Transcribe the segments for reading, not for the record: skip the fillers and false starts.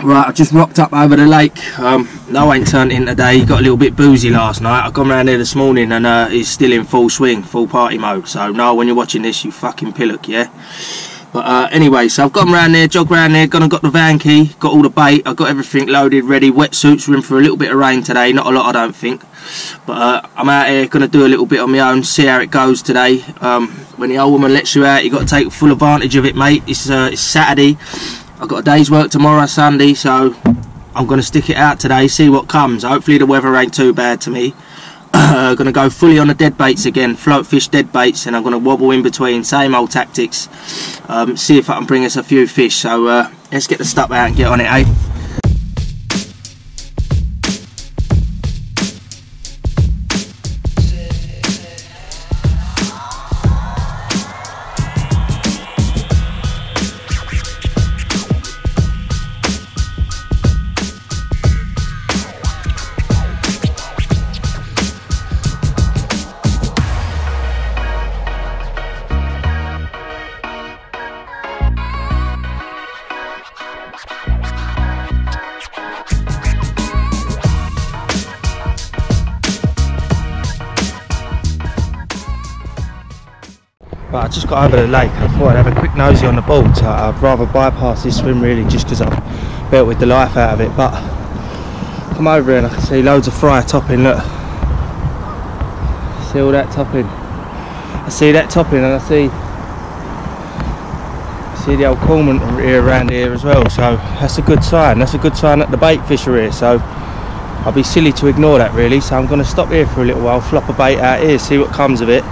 Right, I just rocked up over the lake. No, I ain't turned in today. Got a little bit boozy last night. I've gone round there this morning and he's still in full swing, full party mode. So no, when you're watching this, you fucking pillock, yeah? But anyway, so I've gone round there, jogged round there, got the van key, got all the bait, I've got everything loaded, ready. Wetsuits, we're in for a little bit of rain today, not a lot I don't think. But I'm out here, gonna do a little bit on my own, see how it goes today. When the old woman lets you out, you got to take full advantage of it, mate. It's Saturday. I've got a day's work tomorrow, Sunday, so I'm going to stick it out today, see what comes. Hopefully the weather ain't too bad to me. Going to go fully on the dead baits again, float fish dead baits, and I'm going to wobble in between, same old tactics. See if I can bring us a few fish. So let's get the stuff out and get on it, eh? But I just got over the lake. I thought I'd have a quick nosy on the board. So I'd rather bypass this swim really, just because I've built with the life out of it. But come over here and I can see loads of fry topping. Look, see all that topping. I see that topping, and I see the old cormorant here around here as well. So that's a good sign. That's a good sign that the bait fish are here. So I'll be silly to ignore that really. So I'm going to stop here for a little while, flop a bait out here, see what comes of it.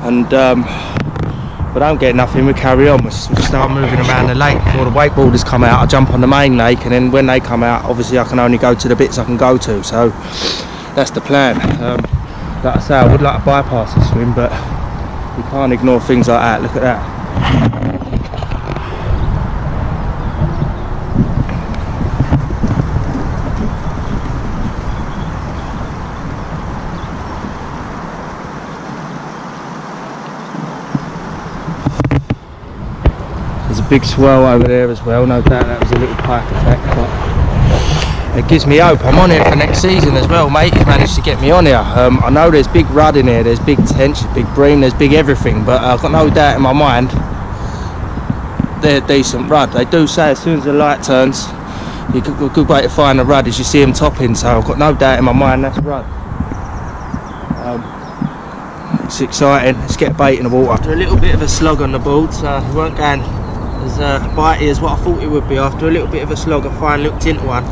And but I don't get nothing, we carry on. We'll start moving around the lake before the wakeboarders come out. I jump on the main lake, and then when they come out, obviously I can only go to the bits I can go to. So that's the plan. Like I say, I would like to bypass the swim, but you can't ignore things like that. Look at that. There's a big swell over there as well, no doubt that was a little pike attack, but it gives me hope. I'm on here for next season as well, mate. He's managed to get me on here. I know there's big rudd in here, there's big tension, big bream, there's big everything, but I've got no doubt in my mind they're decent rudd. They do say as soon as the light turns, a good way to find the rudd is you see them topping, so I've got no doubt in my mind that's rudd. It's exciting. Let's get bait in the water. After a little bit of a slog on the board, so we weren't going as bitey as what I thought it would be. After a little bit of a slog, I finally looked into one.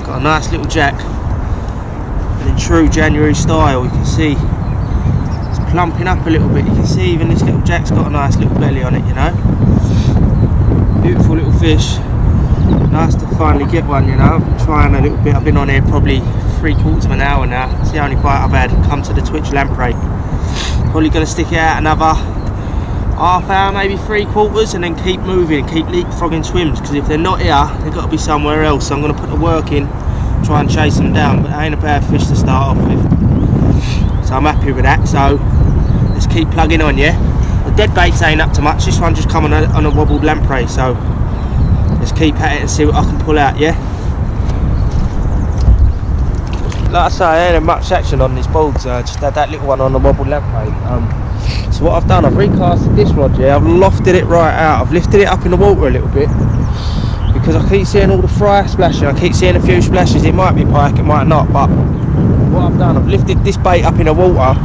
Got a nice little jack, and in true January style, you can see it's plumping up a little bit. You can see even this little jack's got a nice little belly on it, you know. Beautiful little fish. Nice to finally get one, you know. I've been trying a little bit. I've been on here probably 3/4 of an hour now. It's the only bite I've had. Come to the Twitch lamprey. Probably going to stick it out another half hour, maybe 3/4, and then keep moving, keep leapfrogging swims, because if they're not here, they've got to be somewhere else. So I'm going to put the work in, try and chase them down, but they ain't a bad fish to start off with. So I'm happy with that, so let's keep plugging on, yeah? The dead baits ain't up to much. This one just come on a wobbled lamprey, so let's keep at it and see what I can pull out, yeah? Like I say, I ain't had much action on this board, so I just had that little one on the wobbled lamprey. So what I've done, I've recasted this rod, yeah, I've lofted it right out, I've lifted it up in the water a little bit, because I keep seeing all the fry splashing, I keep seeing a few splashes. It might be pike, it might not, but what I've done, I've lifted this bait up in the water,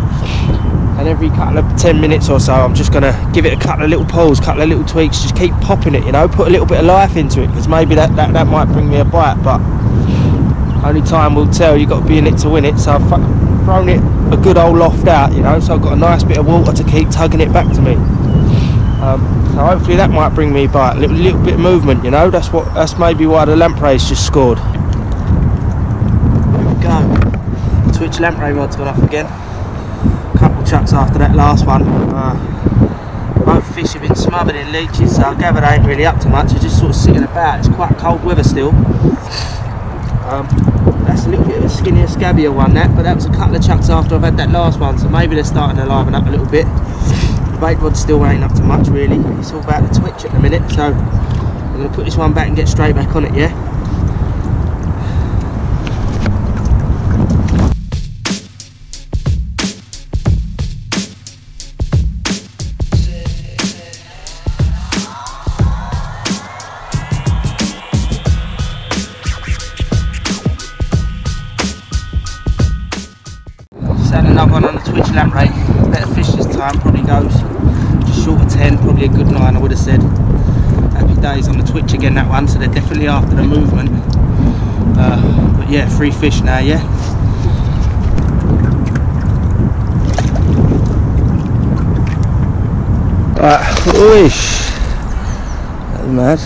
and every couple of 10 minutes or so, I'm just going to give it a couple of little pulls, couple of little tweaks, just keep popping it, you know, put a little bit of life into it, because maybe that might bring me a bite, but only time will tell. You've got to be in it to win it. So I've thrown it a good old loft out, you know, so I've got a nice bit of water to keep tugging it back to me. So hopefully that might bring me a bite, a little bit of movement, you know. That's maybe why the lamprey's just scored. There we go. Twitch lamprey rod's gone off again. A couple chucks after that last one. Both fish have been smothered in leeches, so I gather they ain't really up to much. They're just sort of sitting about. It's quite cold weather still. That's a little bit of a skinnier, scabbier one, but that was a couple of chucks after I've had that last one, so maybe they're starting to liven up a little bit. The bait rod still ain't up to much really. It's all about the twitch at the minute, so I'm going to put this one back and get straight back on it, yeah? Another one on the Twitch lamprey. Better fish this time, probably goes just short of 10, probably a good 9 I would have said. Happy days on the Twitch again, that one, so they're definitely after the movement. But yeah, 3 fish now, yeah. Right, whoosh. That was mad.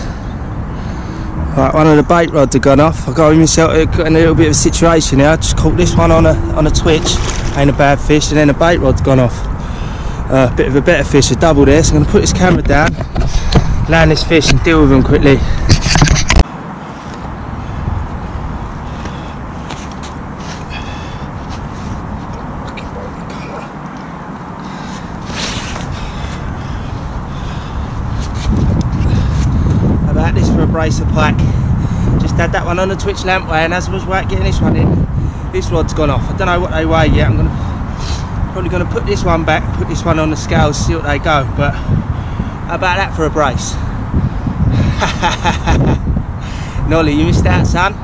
Right, one of the bait rods have gone off. I got myself in a little bit of a situation here. I just caught this one on a twitch, ain't a bad fish, and then the bait rod's gone off. Bit of a better fish, a double there. So I'm going to put this camera down, land this fish, and deal with them quickly. About this for a brace of pike. Just had that one on the Twitch lamprey, and as I was getting this one in, this rod's gone off. I don't know what they weigh yet. I'm probably gonna put this one back, put this one on the scales, see what they go. But how about that for a brace? Nolly, you missed out, son.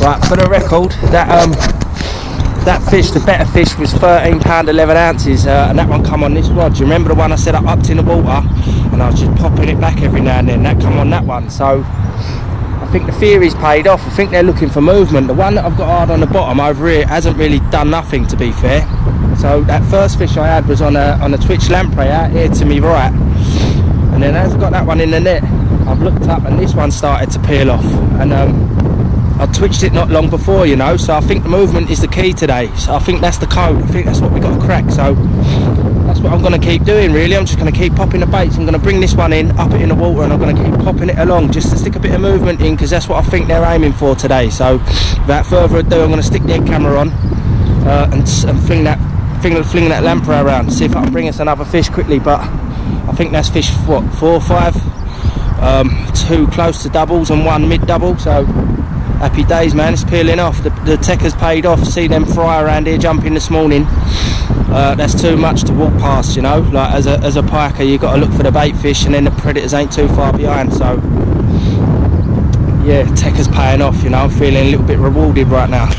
Right, for the record, that fish, the better fish, was £13 11 ounces, and that one come on this rod. Do you remember the one I said I upped in the water and I was just popping it back every now and then? That come on that one. So I think the theory's paid off. I think they're looking for movement. The one that I've got hard on the bottom over here hasn't really done nothing, to be fair. So that first fish I had was on a Twitch lamprey out here to me right, and then as I got that one in the net, I've looked up and this one started to peel off, and I twitched it not long before, you know, so I think the movement is the key today. So I think that's the code. I think that's what we got to crack. So that's what I'm going to keep doing, really. I'm just going to keep popping the baits. I'm going to bring this one in, up it in the water, and I'm going to keep popping it along just to stick a bit of movement in, because that's what I think they're aiming for today. So without further ado, I'm going to stick the head camera on and fling that lamprey around, see if I can bring us another fish quickly. But I think that's fish, what, 4 or 5, 2 close to doubles and 1 mid double. So happy days, man. It's peeling off. The tech has paid off. See them fry around here jumping this morning. That's too much to walk past, you know. Like as a piker, you got to look for the bait fish, and then the predators ain't too far behind. So yeah, tech is paying off, you know. I'm feeling a little bit rewarded right now.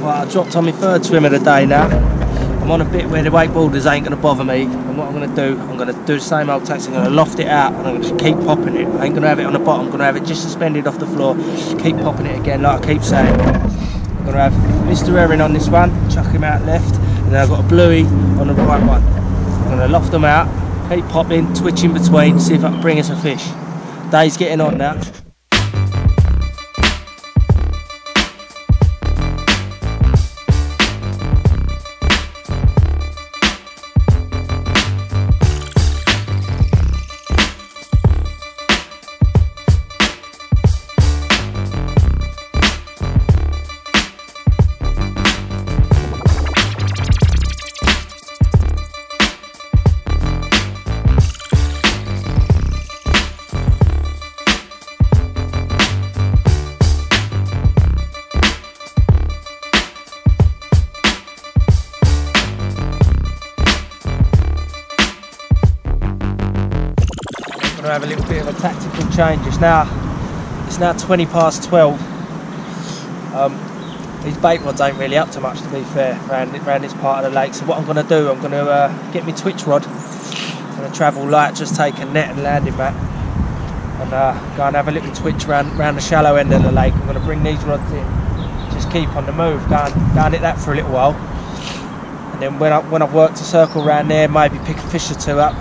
Right, I dropped on my third swim of the day now. I'm on a bit where the wakeboarders ain't going to bother me, and what I'm going to do the same old tactics. I'm going to loft it out and I'm going to just keep popping it. I ain't going to have it on the bottom, I'm going to have it just suspended off the floor, keep popping it again like I keep saying. I'm going to have Mr. Herring on this one, chuck him out left, and then I've got a bluey on the right one. I'm going to loft them out, keep popping, twitch in between, see if I can bring us a fish. Day's getting on now. Have a little bit of a tactical change. It's now 20 past 12. These bait rods ain't really up to much, to be fair, around this part of the lake. So what I'm going to do, I'm going to get my twitch rod. I'm going to travel light, just take a net and landing mat, and go and have a little twitch around the shallow end of the lake. I'm going to bring these rods in, just keep on the move, go and hit that for a little while, and then when I've worked a circle around there, maybe pick a fish or two up.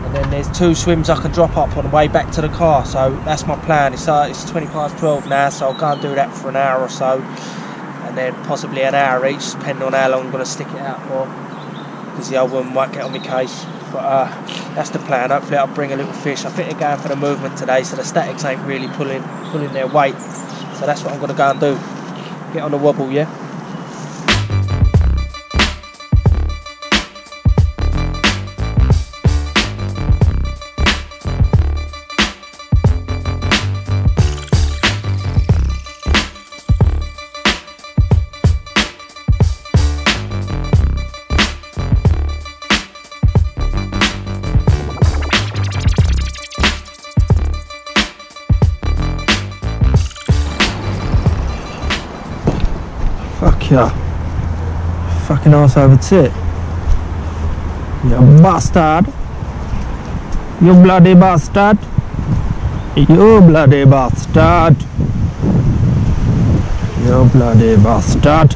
And then there's 2 swims I can drop up on the way back to the car, so that's my plan. It's 20 past 12 now, so I'll go and do that for an hour or so, and then possibly an hour each, depending on how long I'm going to stick it out for, because the old one might get on my case. But that's the plan. Hopefully I'll bring a little fish. I think they're going for the movement today, so the statics ain't really pulling their weight, so that's what I'm going to go and do. Get on the wobble, yeah? Fuck yeah. Fucking arse over tit. You bastard. You bloody bastard. You bloody bastard. You bloody bastard.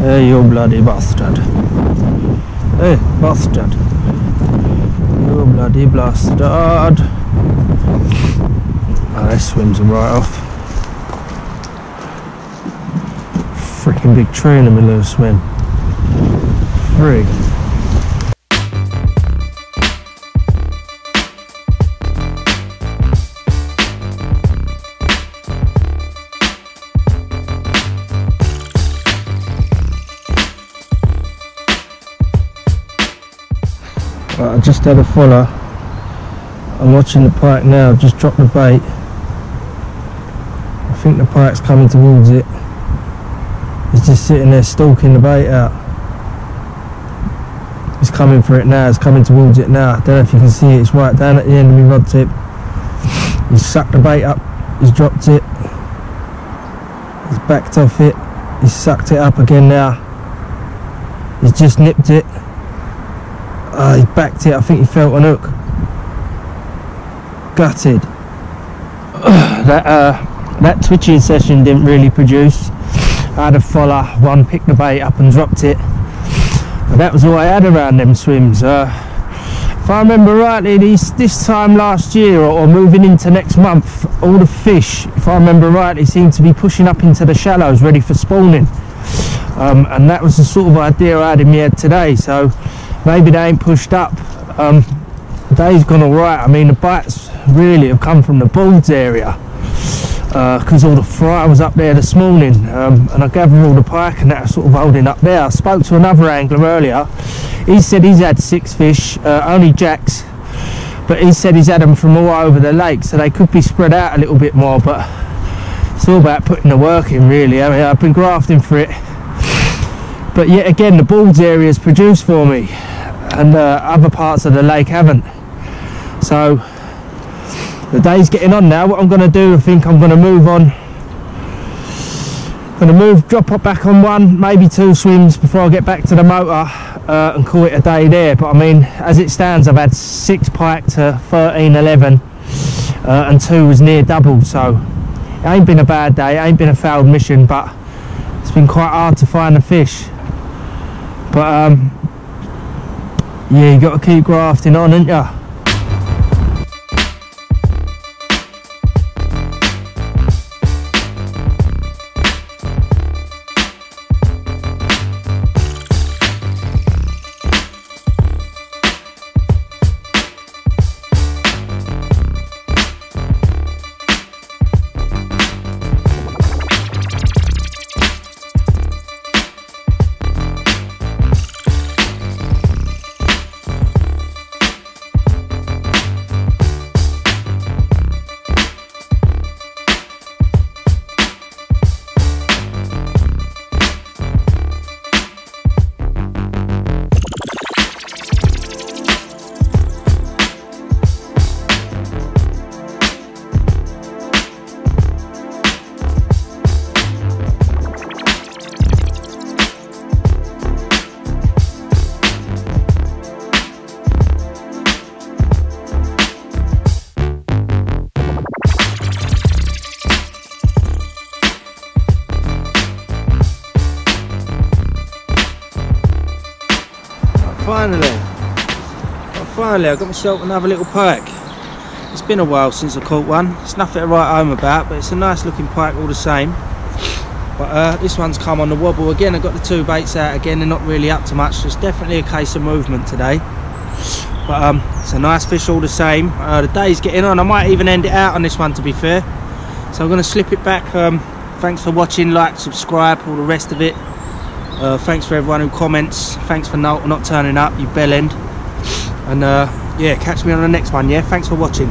Hey, you bloody bastard. Hey, bastard. You bloody bastard. Oh, that swims him right off. Freaking big tree in the middle of the swim. Frig. Right, I just had a follow. I'm watching the pike now. I've just dropped the bait. I think the pike's coming towards it. He's just sitting there stalking the bait out. He's coming for it now, he's coming towards it now. I don't know if you can see it, it's right down at the end of my rod tip. He's sucked the bait up, he's dropped it. He's backed off it, he's sucked it up again now. He's just nipped it. He backed it, I think he felt an hook. Gutted. That twitching session didn't really produce. I had a follow, one picked the bait up and dropped it. But that was all I had around them swims. If I remember rightly, this time last year or moving into next month, all the fish, if I remember rightly, seemed to be pushing up into the shallows ready for spawning. And that was the sort of idea I had in my head today. So maybe they ain't pushed up. The day's gone alright. I mean, the bites really have come from the bulge area. Because all the fry was up there this morning, and I gather all the pike and that are sort of holding up there. I spoke to another angler earlier. He said he's had 6 fish, only jacks, but he said he's had them from all over the lake, so they could be spread out a little bit more, but it's all about putting the work in, really. I mean, I've been grafting for it, but yet again the bulge area's produced for me, and other parts of the lake haven't. So the day's getting on now. What I'm going to do, I think I'm going to move on Gonna drop it back on one, maybe 2 swims before I get back to the motor and call it a day there. But I mean, as it stands, I've had 6 pike to 13, 11 and 2 was near double, so it ain't been a bad day, it ain't been a failed mission, but it's been quite hard to find the fish. But yeah, you got to keep grafting on, ain't ya? Finally, I got myself another little pike. It's been a while since I caught one. It's nothing to write home about, but it's a nice looking pike all the same. But this one's come on the wobble again. I got the 2 baits out again. They're not really up to much. So it's definitely a case of movement today. But it's a nice fish all the same. The day's getting on. I might even end it out on this one, to be fair. So I'm going to slip it back. Thanks for watching. Like, subscribe, all the rest of it. Thanks for everyone who comments. Thanks for not turning up, you bell end. And yeah, catch me on the next one. Yeah, thanks for watching.